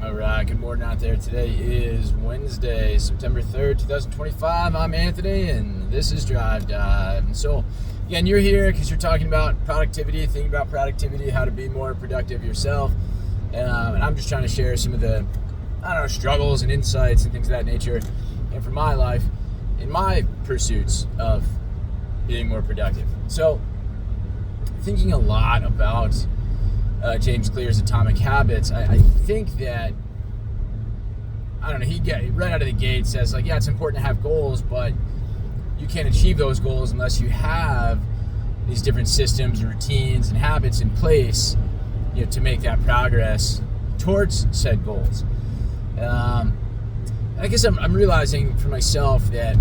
All right, good morning out there. Today is Wednesday, September 3rd, 2025. I'm Anthony, and this is Drive Dive. And so, again, you're here because you're talking about productivity, thinking about productivity, how to be more productive yourself. And I'm just trying to share some of the, struggles and insights and things of that nature. And for my life, in my pursuits of being more productive. So, thinking a lot about James Clear's Atomic Habits, I think that, he right out of the gate says, it's important to have goals, but you can't achieve those goals unless you have these different systems, routines, and habits in place, to make that progress towards said goals. I guess I'm realizing for myself that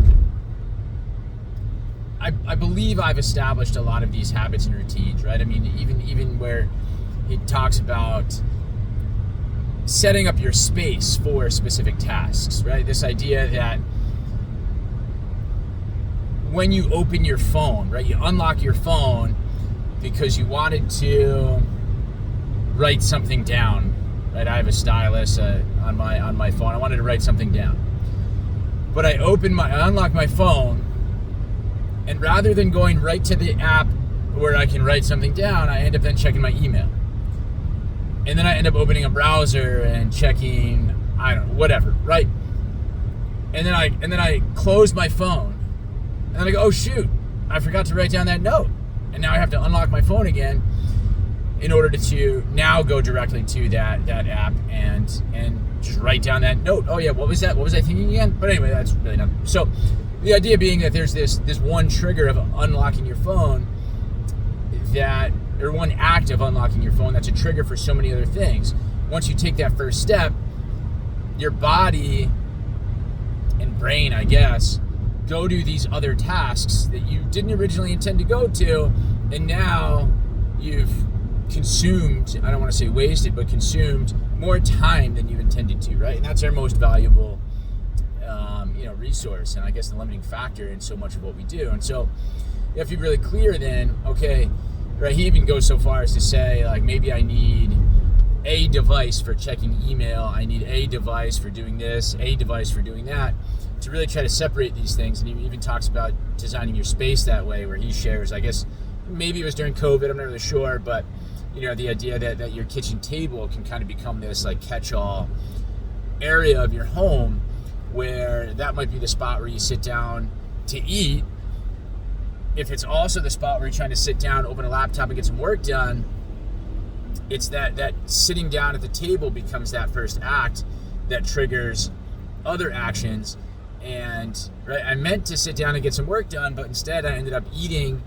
I believe I've established a lot of these habits and routines, right? I mean, even where he talks about setting up your space for specific tasks, right? This idea that when you open your phone, right, you unlock your phone because you wanted to write something down, right? I have a stylus on my phone. I wanted to write something down, but I unlock my phone, and rather than going right to the app where I can write something down, I end up then checking my email. And then I end up opening a browser and checking, whatever, right? And then I close my phone, and then I go, oh shoot, I forgot to write down that note. And now I have to unlock my phone again in order to now go directly to that app and just write down that note. Oh yeah, what was that? What was I thinking again? But anyway, that's really not. So the idea being that there's this one trigger of unlocking your phone or one act of unlocking your phone that's a trigger for so many other things. Once you take that first step, your body and brain, I guess, go to these other tasks that you didn't originally intend to go to, and now you've consumed, I don't want to say wasted, but consumed more time than you intended to, right? And that's our most valuable resource, and I guess the limiting factor in so much of what we do. And so you have to be really clear then, okay, right, he even goes so far as to say, maybe I need a device for checking email, I need a device for doing this, a device for doing that, to really try to separate these things. And he even talks about designing your space that way, where he shares, I guess, maybe it was during COVID, I'm not really sure, but, the idea that your kitchen table can kind of become this, catch-all area of your home, where that might be the spot where you sit down to eat. If it's also the spot where you're trying to sit down, open a laptop, and get some work done, it's that sitting down at the table becomes that first act that triggers other actions. And right, I meant to sit down and get some work done, but instead I ended up eating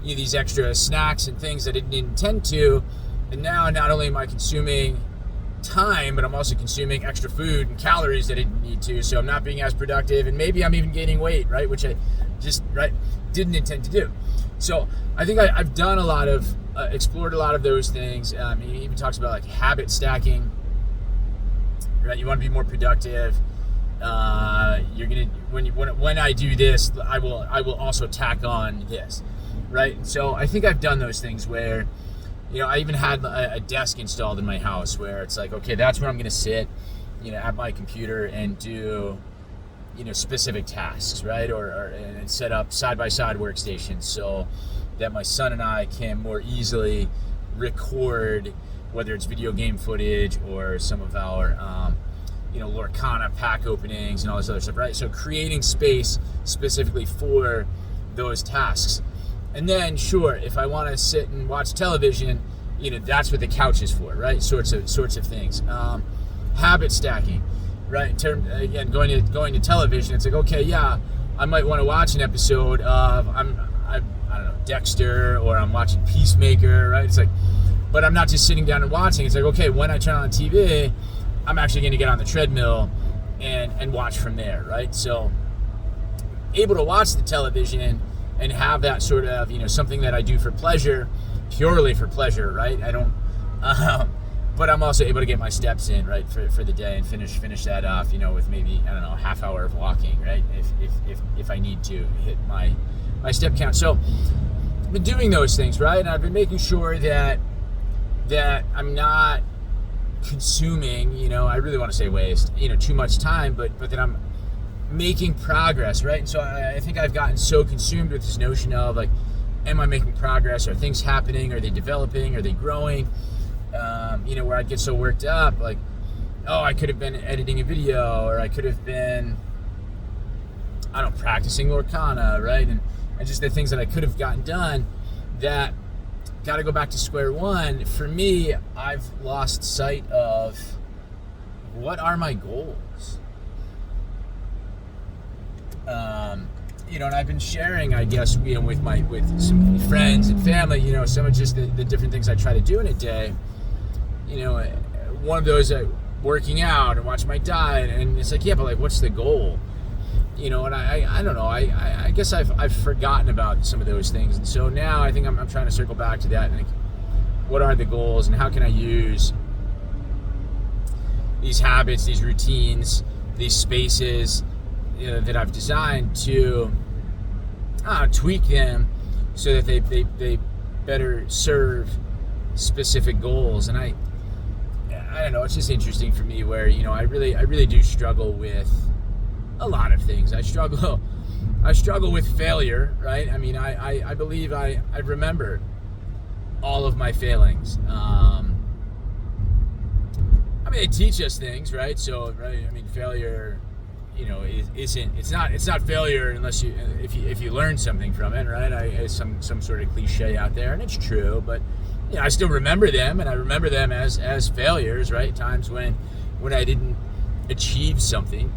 these extra snacks and things I didn't intend to. And now not only am I consuming time, but I'm also consuming extra food and calories that I didn't need to. So I'm not being as productive, and maybe I'm even gaining weight, right? Which I just didn't intend to do. So I think I've done a lot of, explored a lot of those things. He even talks about habit stacking, right? You want to be more productive. You're gonna when I do this, I will also tack on this, right? So I think I've done those things where, I even had a desk installed in my house where it's okay, that's where I'm gonna sit, at my computer and do specific tasks, right? And set up side-by-side workstations so that my son and I can more easily record, whether it's video game footage or some of our, Lorcana pack openings and all this other stuff, right? So creating space specifically for those tasks. And then, sure, if I want to sit and watch television, that's what the couch is for, right? Sorts of things. Habit stacking. Right, again, going to television, it's okay, yeah, I might want to watch an episode of I don't know, Dexter, or I'm watching Peacemaker, right? It's but I'm not just sitting down and watching. It's okay, when I turn on TV, I'm actually going to get on the treadmill and watch from there, right? So able to watch the television and have that sort of something that I do for pleasure, purely for pleasure, right? I don't. But I'm also able to get my steps in, right, for the day, and finish that off, with maybe, a half hour of walking, right, if I need to hit my step count. So I've been doing those things, right, and I've been making sure that I'm not consuming, I really want to say waste, too much time, but that I'm making progress, right? And so I think I've gotten so consumed with this notion of like, am I making progress? Are things happening? Are they developing? Are they growing? Where I'd get so worked up, like, oh, I could have been editing a video, or I could have been, practicing Lorcana, right? And just the things that I could have gotten done that got to go back to square one. For me, I've lost sight of what are my goals. And I've been sharing, I guess, with some friends and family, some of just the different things I try to do in a day. One of those, working out and watching my diet, and it's like, yeah, but like, what's the goal? And I don't know. I guess I've forgotten about some of those things, and so now I think I'm trying to circle back to that. And like, what are the goals, and how can I use these habits, these routines, these spaces that I've designed to tweak them so that they better serve specific goals. And I don't know. It's just interesting for me where I really do struggle with a lot of things. I struggle with failure, right? I mean, I believe I remember all of my failings. They teach us things, right? So, right, failure, it's not failure unless if you learn something from it, right? Some sort of cliche out there, and it's true, but I still remember them, and I remember them as failures, right? Times when I didn't achieve something.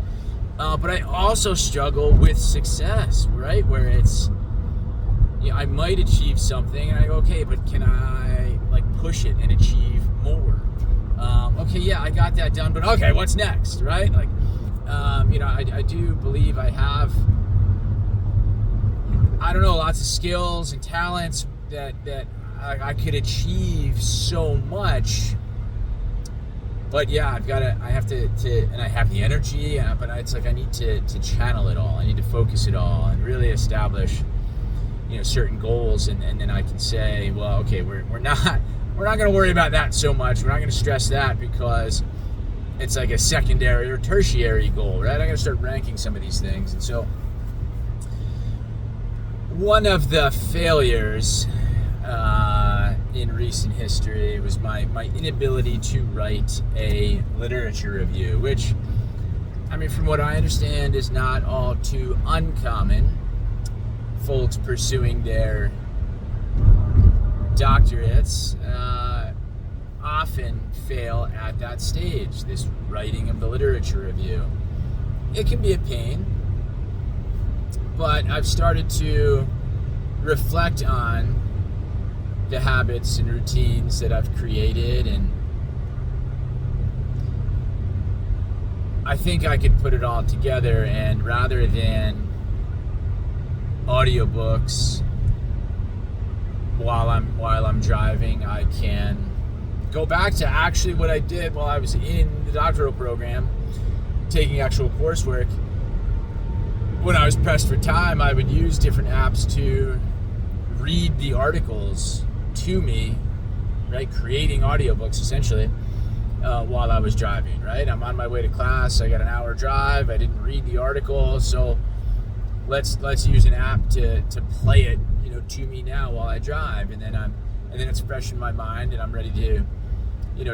But I also struggle with success, right? Where it's, I might achieve something, and I go, okay, but can I push it and achieve more? Okay, yeah, I got that done, but okay, what's next, right? I do believe I have, lots of skills and talents that I could achieve so much. But yeah, I have to, and I have the energy, but it's like I need to channel it all. I need to focus it all and really establish, certain goals, and then I can say, well, okay, we're not going to worry about that so much. We're not going to stress that because it's like a secondary or tertiary goal, right? I'm going to start ranking some of these things. And so one of the failures in recent history was my inability to write a literature review, which, from what I understand, is not all too uncommon. Folks pursuing their doctorates often fail at that stage, this writing of the literature review. It can be a pain, but I've started to reflect on the habits and routines that I've created, and I think I could put it all together, and rather than audiobooks while I'm driving, I can go back to actually what I did while I was in the doctoral program, taking actual coursework. When I was pressed for time, I would use different apps to read the articles to me, right? Creating audiobooks essentially while I was driving, right? I'm on my way to class. I got an hour drive. I didn't read the article, so let's use an app to play it, to me now while I drive, and then it's fresh in my mind, and I'm ready to,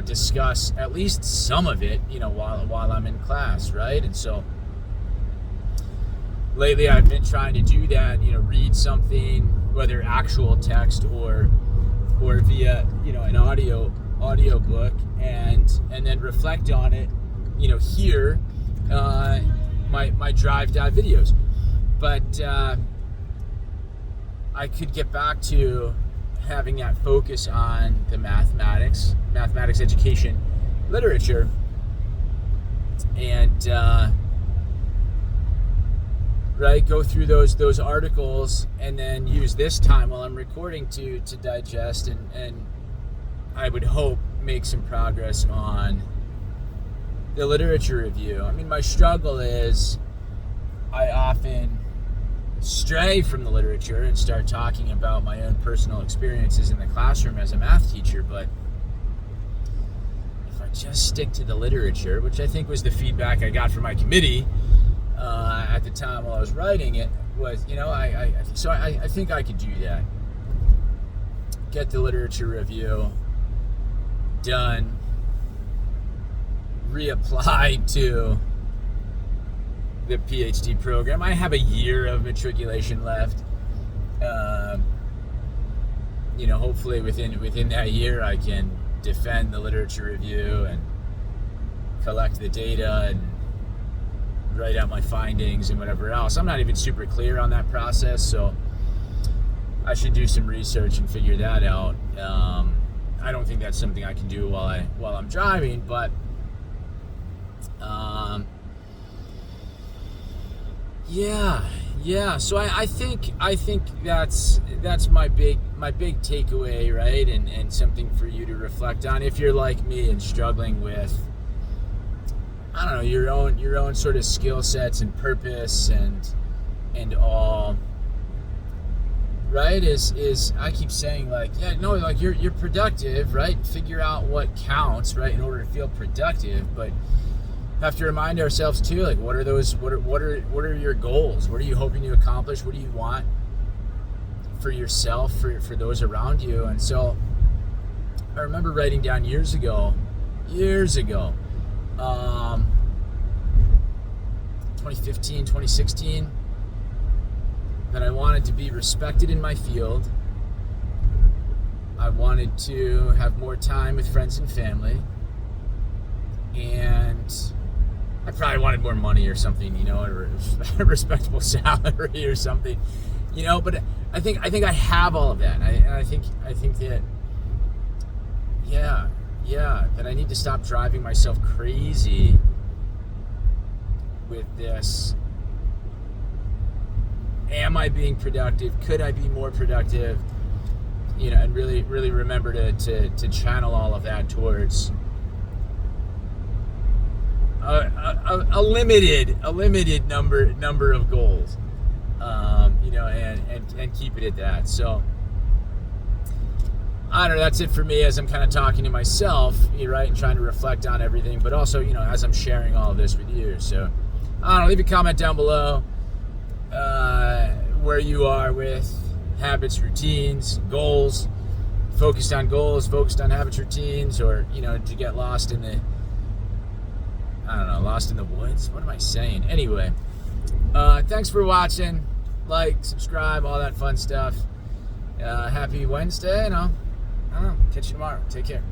discuss at least some of it, while I'm in class, right? And so lately I've been trying to do that, read something, whether actual text or via, an audio book, and then reflect on it, here, my drive dive videos. But I could get back to having that focus on the mathematics education literature, and go through those articles, and then use this time while I'm recording to digest and I would hope make some progress on the literature review. My struggle is I often stray from the literature and start talking about my own personal experiences in the classroom as a math teacher, but if I just stick to the literature, which I think was the feedback I got from my committee at the time while I was writing it. Was, I think I could do that. Get the literature review done, reapply to the PhD program. I have a year of matriculation left. Hopefully within that year I can defend the literature review and collect the data and write out my findings and whatever else. I'm not even super clear on that process, so I should do some research and figure that out. I don't think that's something I can do while I'm driving, but yeah. So I think that's my big takeaway, right? And something for you to reflect on if you're like me and struggling with, I don't know, your own sort of skill sets and purpose and all. Right? Is I keep saying you're productive, right? Figure out what counts, right, in order to feel productive, but have to remind ourselves too, like what are your goals? What are you hoping to accomplish? What do you want for yourself, for those around you? And so I remember writing down years ago, 2015, 2016, that I wanted to be respected in my field. I wanted to have more time with friends and family, and I probably wanted more money or something, or a respectable salary or something, but I think I have all of that. I think that, that I need to stop driving myself crazy with this. Am I being productive? Could I be more productive? And really, really remember to channel all of that towards a limited number of goals, and keep it at that. So I don't know. That's it for me as I'm kind of talking to myself, right, and trying to reflect on everything, but also, as I'm sharing all of this with you. So I don't know. Leave a comment down below. Where you are with habits, routines, goals, focused on goals, focused on habits, routines, or, did you get lost in the woods? What am I saying? Anyway, thanks for watching. Like, subscribe, all that fun stuff. Happy Wednesday, and I'll catch you tomorrow. Take care.